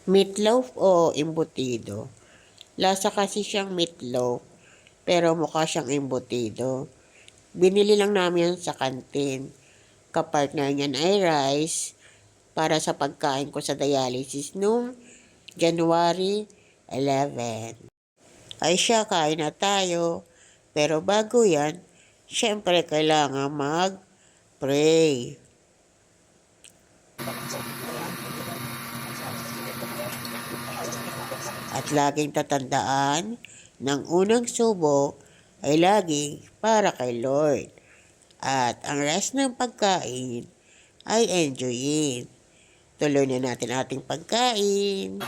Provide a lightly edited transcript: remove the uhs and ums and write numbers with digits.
Meatloaf o embutido? Lasa kasi siyang meatloaf, pero mukha siyang embutido. Binili lang namin yan sa kantin. Kapartner niyan ay rice para sa pagkain ko sa dialysis noong January 11. Ay siya, kain na tayo. Pero bago yan, syempre kailangan mag-pray. At laging tatandaan ng unang subo ay laging para kay Lord. At ang rest ng pagkain ay enjoyin. Tuloy na natin ating pagkain.